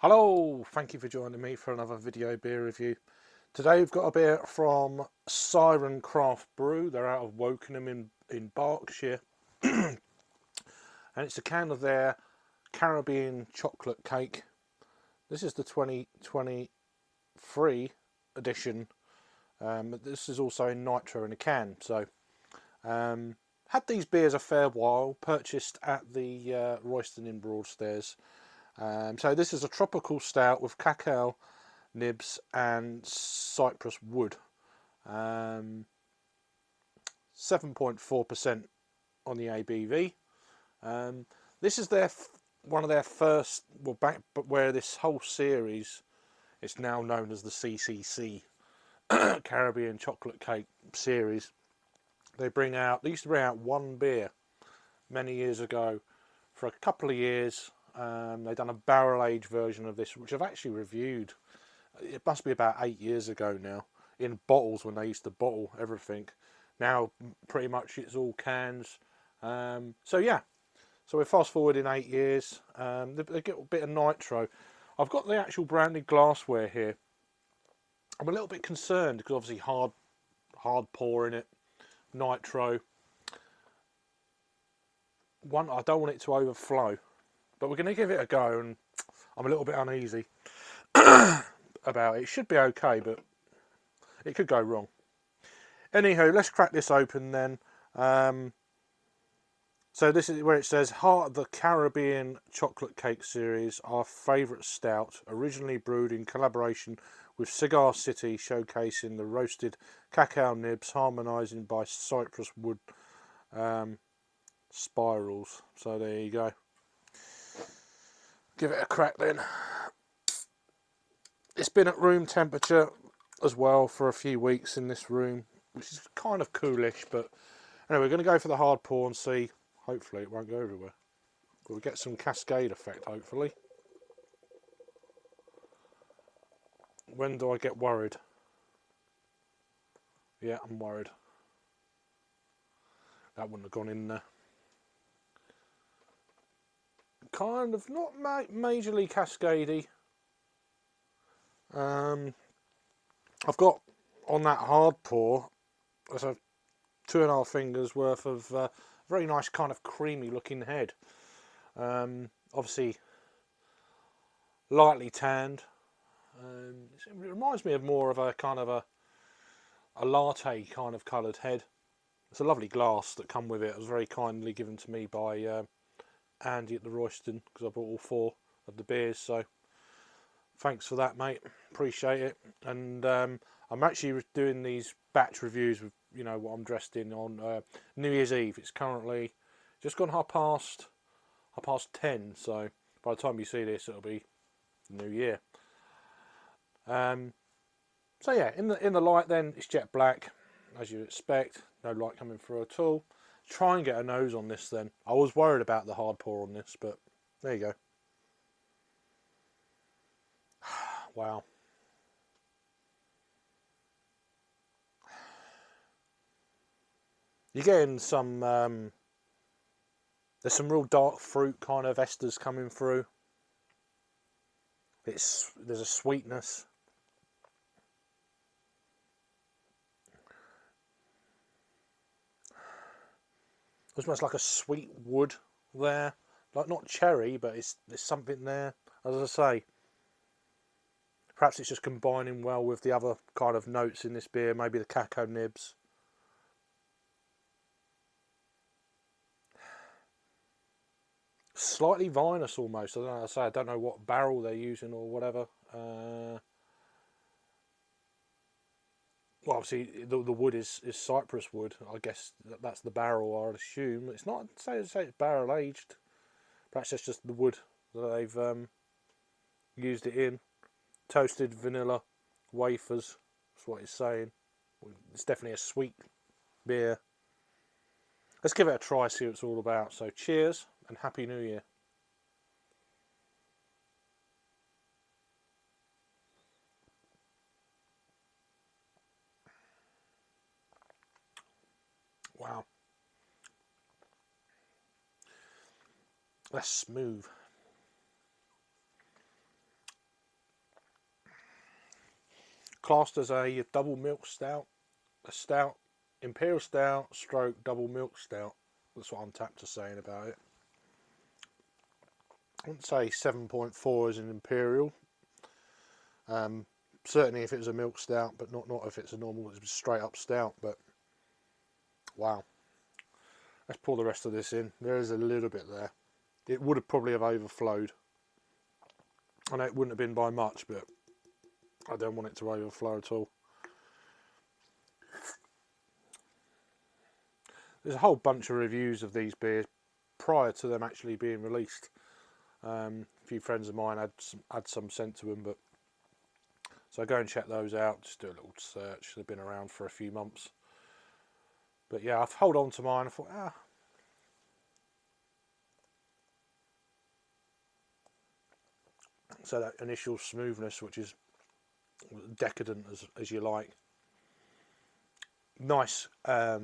Hello, thank you for joining me for another video beer review. Today we've got a beer from Siren Craft Brew. They're out of Wokingham in Berkshire. And it's a can of their Caribbean chocolate cake. This is the 2023 edition. This is also in Nitro in a can. So, had these beers a fair while, purchased at the Royston in Broadstairs. So this is a tropical stout with cacao nibs and cypress wood. 7.4% on the ABV. This is one of their first, well, back, but where this whole series is now known as the CCC, Caribbean Chocolate Cake series. They used to bring out one beer many years ago for a couple of years. They've done a barrel aged version of this, which I've actually reviewed. It must be about 8 years ago now, in bottles when they used to bottle everything. Now pretty much it's all cans. So yeah, so we're fast forwarding 8 years. They get a bit of nitro. I've got the actual branded glassware here. I'm a little bit concerned because obviously hard pour in it, nitro. I don't want it to overflow, but we're going to give it a go, and I'm a little bit uneasy about it. It should be okay, but it could go wrong. Anywho, let's crack this open then. So this is where it says, Heart of the Caribbean Chocolate Cake Series, our favourite stout, originally brewed in collaboration with Cigar City, showcasing the roasted cacao nibs, harmonising by cypress wood spirals. So there you go. Give it a crack then. It's been at room temperature as well for a few weeks in this room, which is kind of coolish, but anyway, we're going to go for the hard pour and see. Hopefully it won't go everywhere. We'll get some cascade effect, hopefully. When do I get worried? Yeah, I'm worried. That wouldn't have gone in there. Kind of, not majorly cascadey. I've got on that hard pour, there's a 2.5 fingers worth of very nice kind of creamy looking head. Obviously lightly tanned. It reminds me of more of a kind of a latte kind of coloured head. It's a lovely glass that come with it. It was very kindly given to me by Andy at the Royston, because I bought all 4 of the beers, so thanks for that, mate. Appreciate it. And I'm actually doing these batch reviews with, you know, what I'm dressed in on New Year's Eve. It's currently just gone half past 10, so by the time you see this, it'll be the New Year. So yeah, in the light then, it's jet black, as you expect. No light coming through at all. Try and get a nose on this then. I was worried about the hard pour on this, but there you go. Wow. You're getting some, there's some real dark fruit kind of esters coming through. There's a sweetness. It's almost like a sweet wood there. Like not cherry, but there's something there. As I say, perhaps it's just combining well with the other kind of notes in this beer. Maybe the cacao nibs. Slightly vinous almost. I don't know. I don't know what barrel they're using or whatever. Well, obviously the wood is cypress wood. I guess that's the barrel, I'd assume. It's not say it's barrel aged. Perhaps it's just the wood that they've used it in. Toasted vanilla wafers. That's what it's saying. It's definitely a sweet beer. Let's give it a try, see what it's all about. So cheers and Happy New Year. Wow. That's smooth. classed as a double milk stout, a stout, imperial stout, stroke double milk stout. That's what Untapped is saying about it. I wouldn't say 7.4 is an imperial. Certainly if it was a milk stout, but not if it's a normal, it's straight up stout. But wow, let's pour the rest of this in. There is a little bit there. It would have probably have overflowed. I know it wouldn't have been by much, but I don't want it to overflow at all. There's a whole bunch of reviews of these beers prior to them actually being released. A few friends of mine had some sent to them, but so go and check those out. Just do a little search. They've been around for a few months. But yeah, I've held on to mine. I thought, so that initial smoothness, which is decadent as you like. Nice. I'd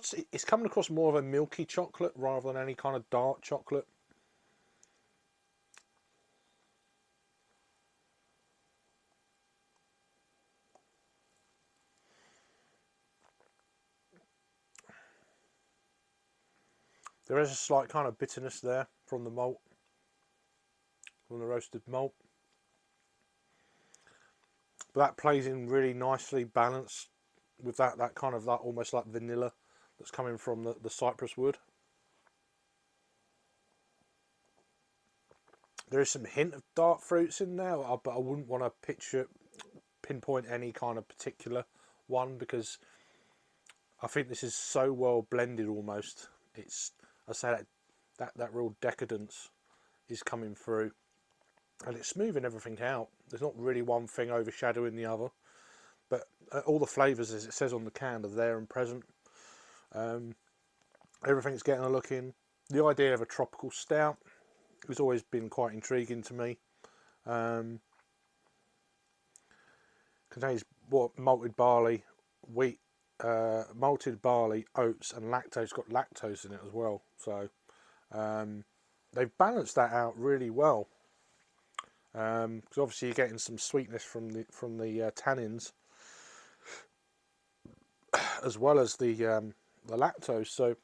say it's coming across more of a milky chocolate rather than any kind of dark chocolate. There is a slight kind of bitterness there from the malt, from the roasted malt. But that plays in really nicely balanced with that kind of that almost like vanilla that's coming from the cypress wood. There is some hint of dark fruits in there, but I wouldn't want to pinpoint any kind of particular one, because I think this is so well blended almost. I say that real decadence is coming through, and it's smoothing everything out. There's not really one thing overshadowing the other, but all the flavours, as it says on the can, are there and present. Everything's getting a look in. The idea of a tropical stout has always been quite intriguing to me. Contains malted barley, wheat, malted barley, oats, and lactose. It's got lactose in it as well, so they've balanced that out really well. Because obviously you're getting some sweetness from the tannins, as well as the lactose. So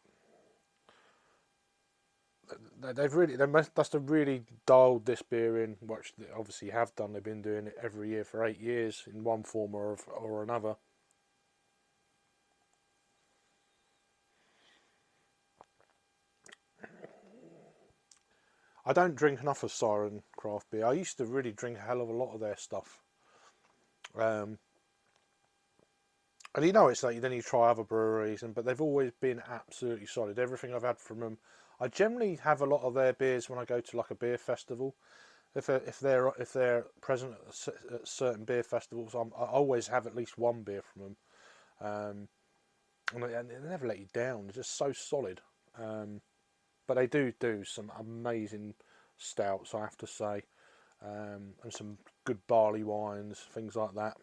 they must have really dialed this beer in, which they obviously have done. They've been doing it every year for 8 years in one form or another. I don't drink enough of Siren craft beer. I used to really drink a hell of a lot of their stuff. And you know, it's like then you try other breweries, but they've always been absolutely solid. Everything I've had from them, I generally have a lot of their beers when I go to like a beer festival. If they're present at certain beer festivals, I always have at least one beer from them, and they never let you down. They're just so solid. But they do some amazing stouts, I have to say, and some good barley wines, things like that.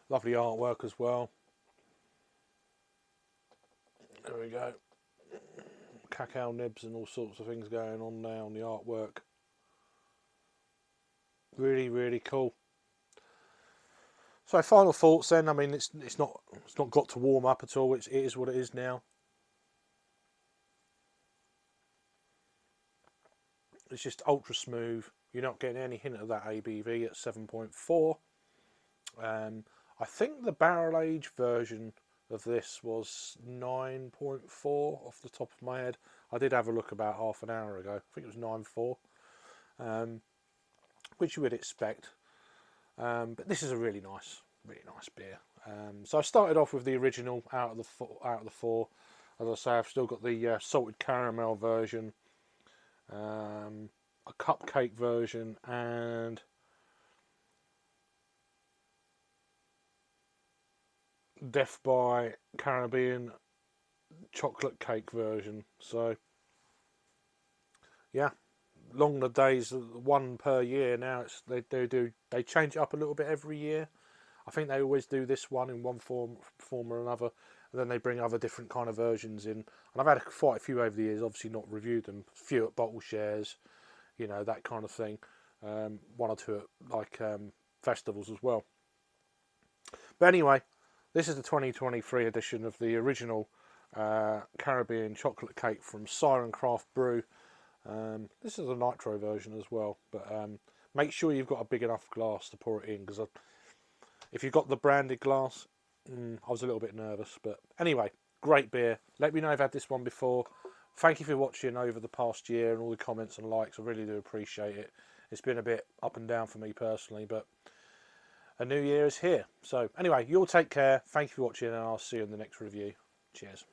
Lovely artwork as well. There we go. Cacao nibs and all sorts of things going on now on the artwork. Really, really cool. So final thoughts then. I mean, it's not got to warm up at all. It is what it is now. It's just ultra smooth. You're not getting any hint of that ABV at 7.4. I think the barrel age version of this was 9.4 off the top of my head. I did have a look about half an hour ago. I think it was 9.4, which you would expect. But this is a really nice beer. So I started off with the original out of the four. As I say, I've still got the salted caramel version, a cupcake version, and Death by Caribbean chocolate cake version. So yeah, long the days, one per year now. They change it up a little bit every year. I think they always do this one in one form or another, And then they bring other different kind of versions in. And I've had quite a few over the years, obviously not reviewed them. A few at bottle shares, you know, that kind of thing. One or two at like festivals as well. But anyway, this is the 2023 edition of the original Caribbean chocolate cake from Siren Craft Brew. This is a Nitro version as well, but make sure you've got a big enough glass to pour it in, because if you've got the branded glass, I was a little bit nervous. But anyway, great beer. Let me know if you've had this one before. Thank you for watching over the past year and all the comments and likes. I really do appreciate it. It's been a bit up and down for me personally, but a new year is here. So anyway, you all take care. Thank you for watching, and I'll see you in the next review. Cheers.